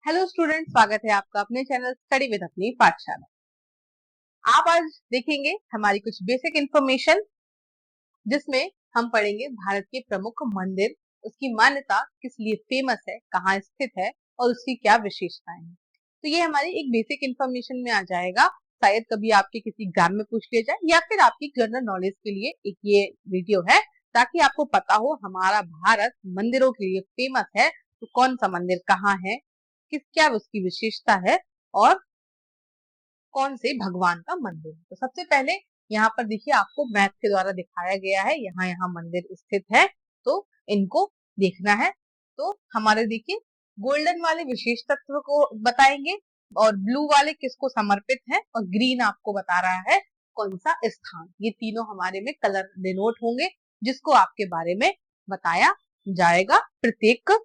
Hello student, स्वागत है आपका अपने चैनल स्टडी विद अपनी पाठशाला। आप आज देखेंगे हमारी कुछ बेसिक इंफॉर्मेशन, जिसमें हम पढ़ेंगे भारत के प्रमुख मंदिर, उसकी मान्यता किस लिए फेमस है, कहाँ स्थित है और उसकी क्या विशेषताएं हैं। तो ये हमारी एक बेसिक इंफॉर्मेशन में आ जाएगा। शायद कभी आपके किसी एग्जाम में पूछ लिया जाए या फिर आपकी जनरल नॉलेज के लिए एक ये वीडियो है, ताकि आपको पता हो हमारा भारत मंदिरों के लिए फेमस है। तो कौन सा मंदिर कहाँ है, किस क्या उसकी विशेषता है और कौन से भगवान का मंदिर है। तो सबसे पहले यहाँ पर देखिए, आपको मैप के द्वारा दिखाया गया है यहाँ यहाँ मंदिर स्थित है, तो इनको देखना है। तो हमारे देखिए, गोल्डन वाले विशेष तत्व को बताएंगे और ब्लू वाले किसको समर्पित है और ग्रीन आपको बता रहा है कौन सा स्थान। ये तीनों हमारे में कलर डिनोट होंगे, जिसको आपके बारे में बताया जाएगा, प्रत्येक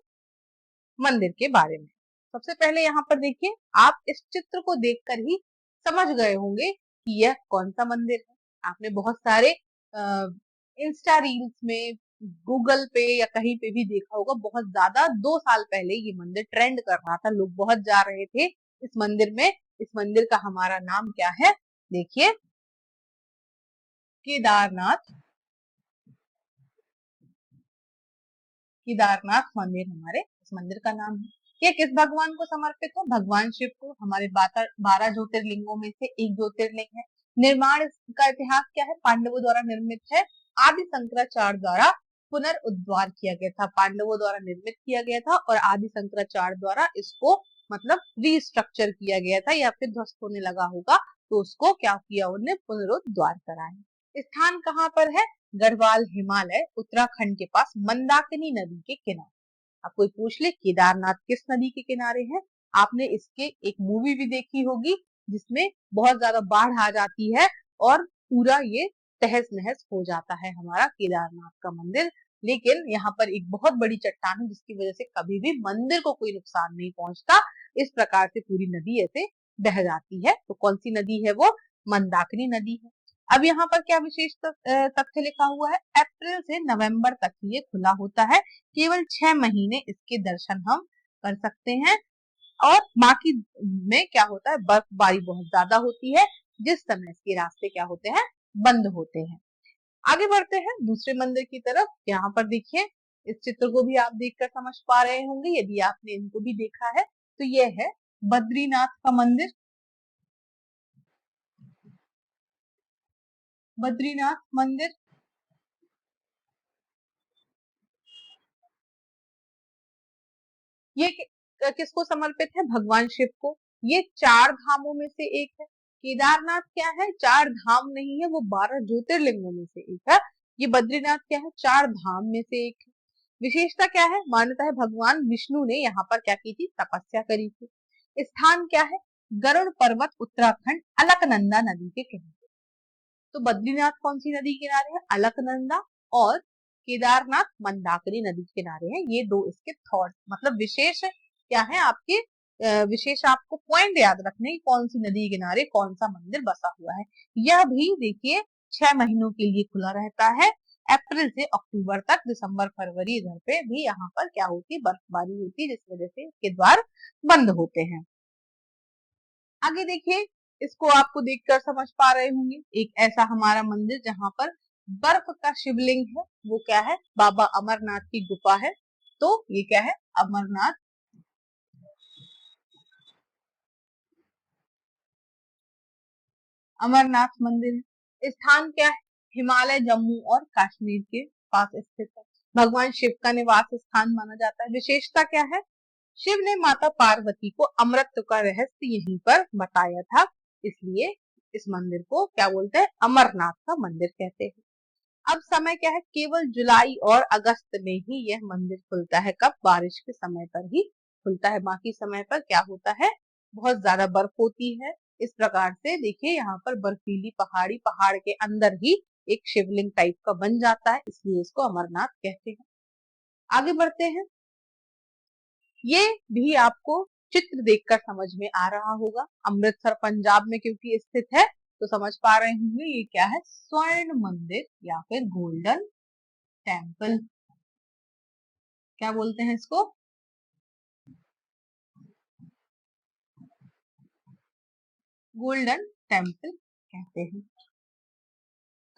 मंदिर के बारे में। सबसे पहले यहाँ पर देखिए, आप इस चित्र को देखकर ही समझ गए होंगे कि यह कौन सा मंदिर है। आपने बहुत सारे इंस्टा रील्स में, गूगल पे या कहीं पे भी देखा होगा। बहुत ज्यादा 2 साल पहले ये मंदिर ट्रेंड कर रहा था, लोग बहुत जा रहे थे इस मंदिर में। इस मंदिर का हमारा नाम क्या है, देखिए, केदारनाथ। केदारनाथ मंदिर हमारे इस मंदिर का नाम है। ये किस भगवान को समर्पित है? भगवान शिव को। हमारे 12 ज्योतिर्लिंगों में से एक ज्योतिर्लिंग है। निर्माण का इतिहास क्या है? पांडवों द्वारा निर्मित है। आदि शंकराचार्य द्वारा पुनर्उद्धार किया गया था। पांडवों द्वारा निर्मित किया गया था और आदि शंकराचार्य द्वारा इसको मतलब रिस्ट्रक्चर किया गया था, या फिर ध्वस्त होने लगा होगा तो उसको क्या किया, उन्हें पुनरुद्धार कराया। स्थान कहाँ पर है? गढ़वाल, हिमालय, उत्तराखंड के पास मंदाकिनी नदी के किनारे। अब कोई पूछ ले केदारनाथ किस नदी के किनारे है, आपने इसके एक मूवी भी देखी होगी, जिसमें बहुत ज्यादा बाढ़ आ जाती है और पूरा ये तहस नहस हो जाता है हमारा केदारनाथ का मंदिर। लेकिन यहाँ पर एक बहुत बड़ी चट्टान है, जिसकी वजह से कभी भी मंदिर को कोई नुकसान नहीं पहुंचता। इस प्रकार से पूरी नदी ऐसे बह जाती है। तो कौन सी नदी है वो? मंदाकिनी नदी है। अब यहाँ पर क्या विशेष तथ्य लिखा हुआ है? अप्रैल से नवंबर तक ये खुला होता है। केवल 6 महीने इसके दर्शन हम कर सकते हैं और बाकी में क्या होता है, बर्फबारी बहुत ज्यादा होती है, जिस समय इसके रास्ते क्या होते हैं, बंद होते हैं। आगे बढ़ते हैं दूसरे मंदिर की तरफ। यहाँ पर देखिए, इस चित्र को भी आप देखकर समझ पा रहे होंगे, यदि आपने इनको भी देखा है तो यह है बद्रीनाथ का मंदिर। बद्रीनाथ मंदिर ये किसको समर्पित है? भगवान शिव को। ये 4 धामों में से एक है। केदारनाथ क्या है? 4 धाम नहीं है, वो 12 ज्योतिर्लिंगों में से एक है। ये बद्रीनाथ क्या है? 4 धाम में से एक है। विशेषता क्या है? मान्यता है भगवान विष्णु ने यहाँ पर क्या की थी, तपस्या करी थी। स्थान क्या है? गरुड़ पर्वत, उत्तराखंड, अलकनंदा नदी के किनारे। तो बद्रीनाथ कौन सी नदी किनारे है? अलकनंदा। और केदारनाथ मंदाकिनी नदी किनारे है। ये दो इसके थॉट मतलब विशेष क्या है आपके, विशेष आपको पॉइंट याद रखने की, कौन सी नदी किनारे कौन सा मंदिर बसा हुआ है। यह भी देखिए 6 महीनों के लिए खुला रहता है, अप्रैल से अक्टूबर तक। दिसंबर फरवरी इधर पे भी यहाँ पर क्या होती है, बर्फबारी होती है, जिस वजह से इसके द्वार बंद होते हैं। आगे देखिए, इसको आपको देखकर समझ पा रहे होंगे, एक ऐसा हमारा मंदिर जहां पर बर्फ का शिवलिंग है, वो क्या है? बाबा अमरनाथ की गुफा है। तो ये क्या है? अमरनाथ अमरनाथ मंदिर है। स्थान क्या है? हिमालय, जम्मू और कश्मीर के पास स्थित है। भगवान शिव का निवास स्थान माना जाता है। विशेषता क्या है? शिव ने माता पार्वती को अमृत का रहस्य यहीं पर बताया था, इसलिए इस मंदिर को क्या बोलते हैं? अमरनाथ का मंदिर कहते हैं। अब समय क्या है? केवल जुलाई और अगस्त में ही यह मंदिर खुलता है। कब? बारिश के समय पर ही खुलता है। बाकी समय पर क्या होता है, बहुत ज्यादा बर्फ होती है। इस प्रकार से देखिए, यहाँ पर बर्फीली पहाड़ी, पहाड़ के अंदर ही एक शिवलिंग टाइप का बन जाता है, इसलिए इसको अमरनाथ कहते हैं। आगे बढ़ते हैं। ये भी आपको चित्र देखकर समझ में आ रहा होगा, अमृतसर पंजाब में क्योंकि स्थित है, तो समझ पा रहे होंगे ये क्या है? स्वर्ण मंदिर या फिर गोल्डन टेम्पल, क्या बोलते हैं इसको? गोल्डन टेम्पल कहते हैं।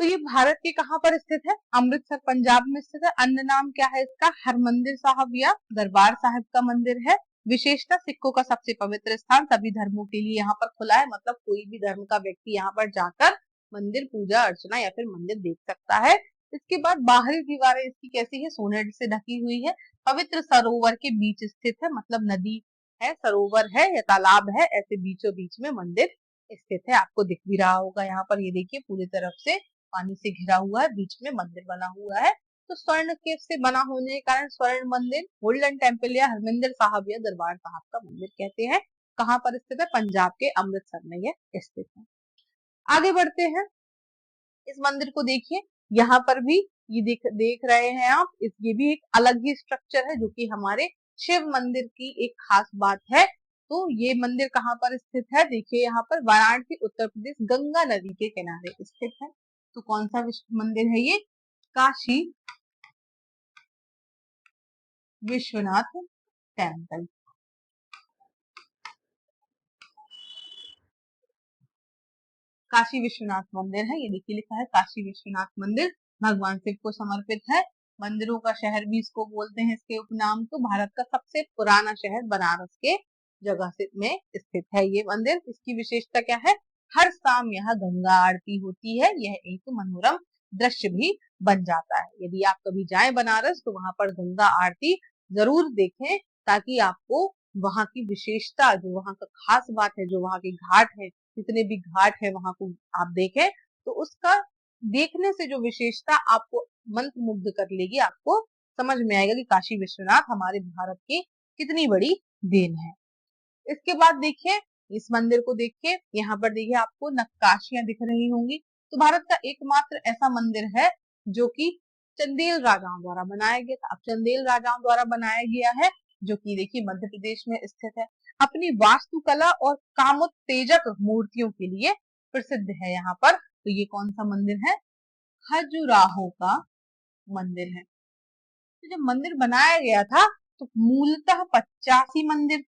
तो ये भारत के कहाँ पर स्थित है? अमृतसर पंजाब में स्थित है। अन्य नाम क्या है इसका? हरमंदिर साहब या दरबार साहिब का मंदिर है। विशेषता सिखों का सबसे पवित्र स्थान, सभी धर्मों के लिए यहाँ पर खुला है, मतलब कोई भी धर्म का व्यक्ति यहाँ पर जाकर मंदिर पूजा अर्चना या फिर मंदिर देख सकता है। इसके बाद बाहरी दीवारें इसकी कैसी है? सोने से ढकी हुई है। पवित्र सरोवर के बीच स्थित है, मतलब नदी है, सरोवर है या तालाब है, ऐसे बीचों बीच में मंदिर स्थित है। आपको दिख भी रहा होगा यहाँ पर, ये देखिए पूरी तरफ से पानी से घिरा हुआ है, बीच में मंदिर बना हुआ है। तो स्वर्ण के से बना होने के कारण स्वर्ण मंदिर, गोल्डन टेम्पल या हरमिंदर साहब या दरबार साहब का मंदिर कहते हैं। कहाँ पर स्थित है? पंजाब के अमृतसर में यह स्थित है। आगे बढ़ते हैं, इस मंदिर को देखिए, यहाँ पर भी ये देख रहे हैं आप, ये भी एक अलग ही स्ट्रक्चर है जो कि हमारे शिव मंदिर की एक खास बात है। तो ये मंदिर कहाँ पर स्थित है? देखिए यहाँ पर वाराणसी उत्तर प्रदेश गंगा नदी के किनारे स्थित है। तो कौन सा मंदिर है ये? काशी विश्वनाथ टेम्पल। काशी विश्वनाथ मंदिर है, ये देखिए लिखा है काशी विश्वनाथ मंदिर, भगवान शिव को समर्पित है। मंदिरों का शहर भी इसको बोलते हैं, इसके उपनाम। तो भारत का सबसे पुराना शहर बनारस के जगह से में स्थित है ये मंदिर। इसकी विशेषता क्या है? हर शाम यहाँ गंगा आरती होती है, यह एक मनोरम दृश्य भी बन जाता है। यदि आप कभी जाएं बनारस तो वहां पर गंगा आरती जरूर देखें, ताकि आपको वहां की विशेषता, जो वहां का खास बात है, जो वहां के घाट है, जितने भी घाट है वहां को आप देखें, तो उसका देखने से जो विशेषता आपको मंत्र मुग्ध कर लेगी, आपको समझ में आएगा कि काशी विश्वनाथ हमारे भारत की कितनी बड़ी देन है। इसके बाद देखिए, इस मंदिर को देखिए, यहाँ पर देखिए आपको नक्काशियां दिख रही होंगी। तो भारत का एकमात्र ऐसा मंदिर है जो कि चंदेल राजाओं द्वारा बनाया गया था। अब चंदेल राजाओं द्वारा बनाया गया है, जो कि देखिए मध्य प्रदेश में स्थित है। अपनी वास्तुकला और कामोत्तेजक मूर्तियों के लिए प्रसिद्ध है यहाँ पर। तो ये कौन सा मंदिर है? खजुराहो का मंदिर है। तो जब मंदिर बनाया गया था तो मूलतः 85 मंदिर,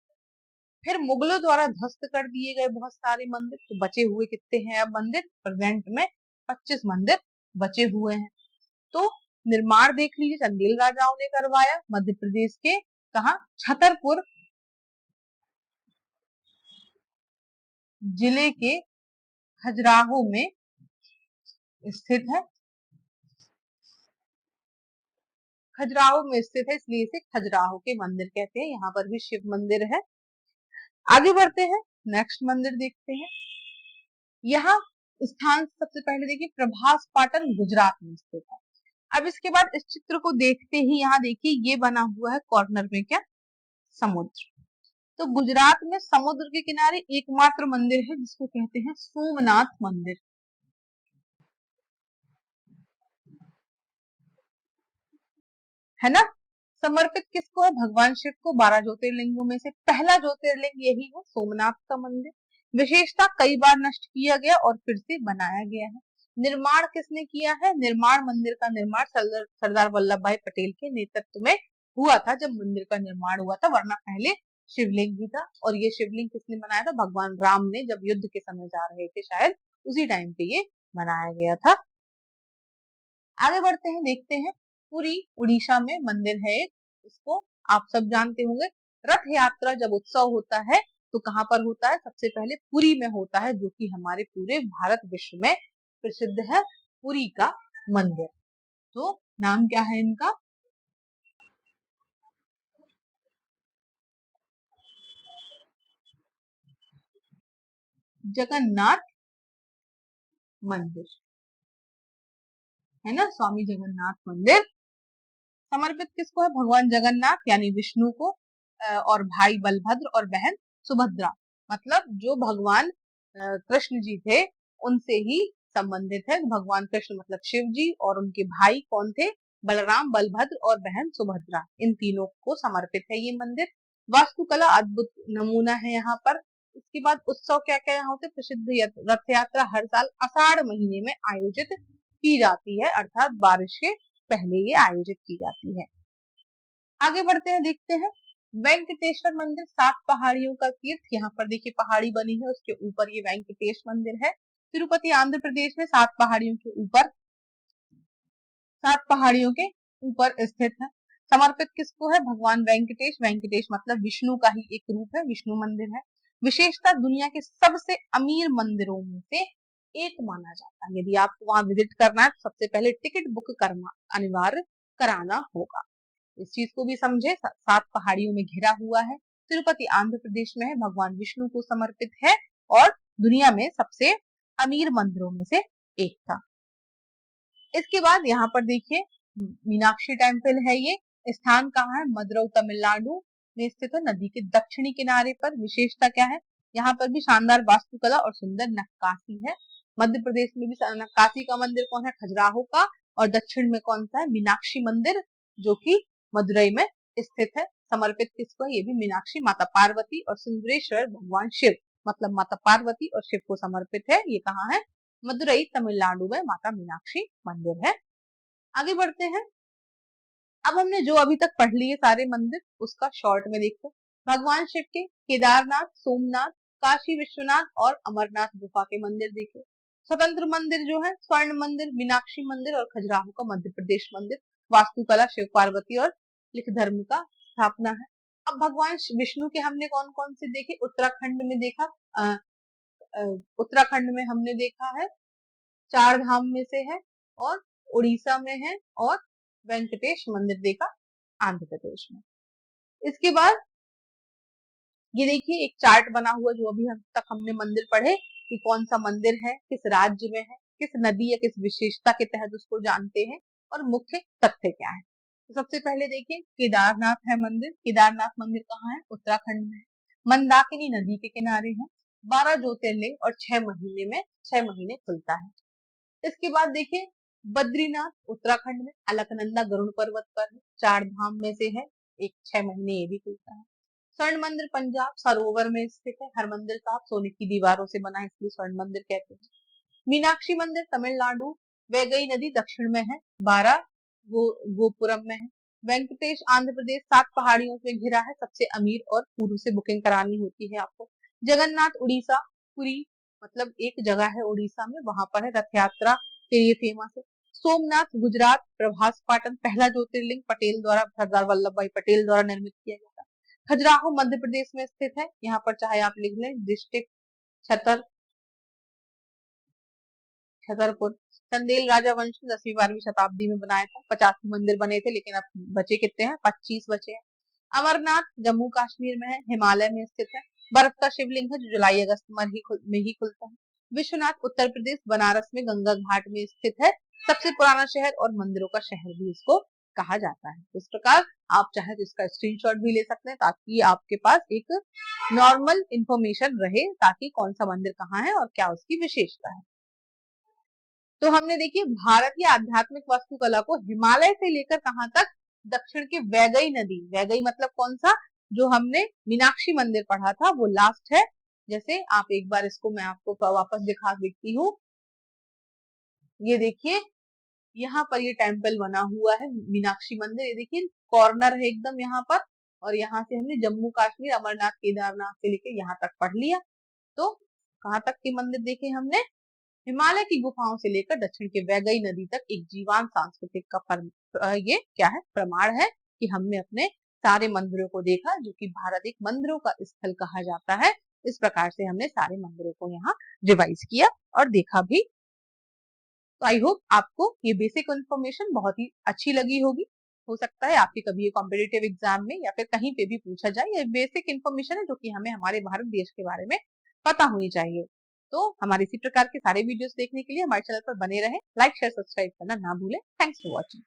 फिर मुगलों द्वारा ध्वस्त कर दिए गए बहुत सारे मंदिर। तो बचे हुए कितने हैं अब मंदिर? प्रेजेंट में 25 मंदिर बचे हुए हैं। तो निर्माण देख लीजिए, चंदेल राजाओं ने करवाया, मध्य प्रदेश के कहा? छतरपुर जिले के खजुराहो में स्थित है। खजुराहो में स्थित है, इसलिए इसे खजुराहो के मंदिर कहते हैं। यहाँ पर भी शिव मंदिर है। आगे बढ़ते हैं, नेक्स्ट मंदिर देखते हैं। यहाँ स्थान सबसे पहले देखिए प्रभास पाटन गुजरात में स्थित है। अब इसके बाद इस चित्र को देखते ही यहाँ देखिए ये बना हुआ है कॉर्नर में क्या? समुद्र। तो गुजरात में समुद्र के किनारे एकमात्र मंदिर है जिसको कहते हैं सोमनाथ मंदिर, है ना। समर्पित किसको है? भगवान शिव को। 12 ज्योतिर्लिंगों में से पहला ज्योतिर्लिंग यही है, सोमनाथ का मंदिर। विशेषता, कई बार नष्ट किया गया और फिर से बनाया गया है। निर्माण किसने किया है? निर्माण, मंदिर का निर्माण सरदार वल्लभ भाई पटेल के नेतृत्व में हुआ था जब मंदिर का निर्माण हुआ था, वरना पहले शिवलिंग भी था। और ये शिवलिंग किसने बनाया था? भगवान राम ने, जब युद्ध के समय जा रहे थे शायद उसी टाइम पे ये बनाया गया था। आगे बढ़ते हैं, देखते हैं। पुरी उड़ीसा में मंदिर है एक, इसको आप सब जानते होंगे। रथ यात्रा जब उत्सव होता है तो कहाँ पर होता है? सबसे पहले पुरी में होता है, जो कि हमारे पूरे भारत विश्व में प्रसिद्ध है, पुरी का मंदिर। तो नाम क्या है इनका? जगन्नाथ मंदिर, है ना, स्वामी जगन्नाथ मंदिर। समर्पित किसको है? भगवान जगन्नाथ यानी विष्णु को, और भाई बलभद्र और बहन सुभद्रा, मतलब जो भगवान कृष्ण जी थे उनसे ही संबंधित है। भगवान कृष्ण मतलब शिव जी, और उनके भाई कौन थे? बलराम, बलभद्र और बहन सुभद्रा, इन तीनों को समर्पित है ये मंदिर। वास्तुकला अद्भुत नमूना है यहाँ पर। इसके बाद उत्सव क्या क्या यहाँ होते? प्रसिद्ध रथ यात्रा हर साल आषाढ़ महीने में आयोजित की जाती है, अर्थात बारिश के पहले ये आयोजित की जाती है। आगे बढ़ते हैं, देखते हैं। वेंकटेश्वर मंदिर 7 पहाड़ियों का तीर्थ, यहाँ पर देखिए पहाड़ी बनी है, उसके ऊपर ये वेंकटेश मंदिर है। तिरुपति आंध्र प्रदेश में 7 पहाड़ियों के ऊपर, 7 पहाड़ियों के ऊपर स्थित है। समर्पित किसको है? भगवान वेंकटेश। वेंकटेश मतलब विष्णु का ही एक रूप है, विष्णु मंदिर है। विशेषता दुनिया के सबसे अमीर मंदिरों में से एक माना जाता है। यदि आपको वहां विजिट करना है तो सबसे पहले टिकट बुक करना अनिवार्य कराना होगा। इस चीज को भी समझे। 7 पहाड़ियों में घिरा हुआ है। तिरुपति आंध्र प्रदेश में है, भगवान विष्णु को समर्पित है और दुनिया में सबसे अमीर मंदिरों में से एक था। इसके बाद यहाँ पर देखिए मीनाक्षी टेम्पल है। ये स्थान कहाँ है? मदुरई तमिलनाडु में स्थित है, नदी के दक्षिणी किनारे पर। विशेषता क्या है? यहाँ पर भी शानदार वास्तुकला और सुंदर नक्काशी है। मध्य प्रदेश में भी नक्काशी का मंदिर कौन है? खजुराहो का। और दक्षिण में कौन सा है? मीनाक्षी मंदिर, जो कि मदुरई में स्थित है। समर्पित किसको है? ये भी मीनाक्षी माता पार्वती और सुंदरेश्वर भगवान शिव, मतलब माता पार्वती और शिव को समर्पित है। ये कहाँ है? मदुरई तमिलनाडु में माता मीनाक्षी मंदिर है। आगे बढ़ते हैं। अब हमने जो अभी तक पढ़ लिए सारे मंदिर, उसका शॉर्ट में देखते हैं। भगवान शिव के केदारनाथ, सोमनाथ, काशी विश्वनाथ और अमरनाथ गुफा के मंदिर देखे। स्वतंत्र मंदिर जो है स्वर्ण मंदिर, मीनाक्षी मंदिर और खजुराहो का मध्य प्रदेश मंदिर। वास्तुकला शिव पार्वती और लिख धर्म का स्थापना है। अब भगवान विष्णु के हमने कौन कौन से देखे? उत्तराखंड में देखा, उत्तराखंड में हमने देखा है, 4 धाम में से है, और उड़ीसा में है, और वेंकटेश मंदिर देखा आंध्र प्रदेश में। इसके बाद ये देखिए एक चार्ट बना हुआ, जो अभी हम तक हमने मंदिर पढ़े कि कौन सा मंदिर है, किस राज्य में है, किस नदी या किस विशेषता के तहत उसको जानते हैं, और मुख्य तथ्य क्या है। तो सबसे पहले देखिए केदारनाथ है मंदिर। केदारनाथ मंदिर कहाँ है? उत्तराखंड में है। मंदाकिनी नदी के किनारे है। 12 ज्योतिर्लिंग और 6 महीने खुलता है। इसके बाद देखिए बद्रीनाथ उत्तराखंड में, अलकनंदा गरुड़ पर्वत पर है, 4 धाम में से है, एक 6 महीने ये भी खुलता है। स्वर्ण मंदिर पंजाब सरोवर में स्थित है। हरमंदिर साहब सोने की दीवारों से बना है, इसलिए स्वर्ण मंदिर कहते हैं। मीनाक्षी मंदिर तमिलनाडु, वैगई नदी दक्षिण में है, 12 गोपुरम में है। वेंकटेश आंध्र प्रदेश, 7 पहाड़ियों से घिरा है, सबसे अमीर और पूर्व से बुकिंग करानी होती है आपको। जगन्नाथ उड़ीसा, पुरी मतलब एक जगह है उड़ीसा में, वहां पर है, रथ यात्रा के लिए फेमस है। सोमनाथ गुजरात, प्रभास पाटन पहला ज्योतिर्लिंग पटेल द्वारा, सरदार वल्लभ भाई पटेल द्वारा निर्मित किया गया था। खजुराहो मध्य प्रदेश में स्थित है। यहाँ पर चाहे आप लिख लें डिस्ट्रिक्ट छतरपुर। चंदेल राजा वंश 10वीं-12वीं शताब्दी में बनाया था। 85 मंदिर बने थे, लेकिन अब बचे कितने हैं? 25 बचे हैं। अमरनाथ जम्मू कश्मीर में है, हिमालय में स्थित है। बर्फ का शिवलिंग है, जो जुलाई अगस्त में ही खुलता है। विश्वनाथ उत्तर प्रदेश, बनारस में गंगा घाट में स्थित है। सबसे पुराना शहर और मंदिरों का शहर भी इसको कहा जाता है। इस प्रकार आप चाहे तो इसका स्क्रीनशॉट भी ले सकते हैं, ताकि आपके पास एक नॉर्मल इंफॉर्मेशन रहे, ताकि कौन सा मंदिर कहाँ है और क्या उसकी विशेषता है। तो हमने देखिए भारतीय आध्यात्मिक वास्तुकला को हिमालय से लेकर कहां तक? दक्षिण के वैगई नदी, वैगई मतलब कौन सा? जो हमने मीनाक्षी मंदिर पढ़ा था वो लास्ट है। जैसे आप एक बार इसको मैं आपको वापस दिखा देती हूँ। ये देखिए यहाँ पर ये टेम्पल बना हुआ है मीनाक्षी मंदिर। ये देखिए कॉर्नर है एकदम यहाँ पर, और यहाँ से हमने जम्मू कश्मीर अमरनाथ केदारनाथ से लेकर यहाँ तक पढ़ लिया। तो कहाँ तक के मंदिर देखे हमने? हिमालय की गुफाओं से लेकर दक्षिण के वैगई नदी तक एक जीवान सांस्कृतिक का ये क्या है? प्रमाण है कि हमने अपने सारे मंदिरों को देखा, जो कि भारत एक मंदिरों का स्थल कहा जाता है। इस प्रकार से हमने सारे मंदिरों को यहाँ रिवाइज किया और देखा भी। तो आई होप आपको ये बेसिक इन्फॉर्मेशन बहुत ही अच्छी लगी होगी। हो सकता है आपके कभी कॉम्पिटेटिव एग्जाम में या फिर कहीं पे भी पूछा जाए। ये बेसिक इन्फॉर्मेशन है, जो कि हमें हमारे भारत देश के बारे में पता होनी चाहिए। तो हमारे इसी प्रकार के सारे वीडियोस देखने के लिए हमारे चैनल पर बने रहें। लाइक शेयर सब्सक्राइब करना ना भूलें। Thanks for watching.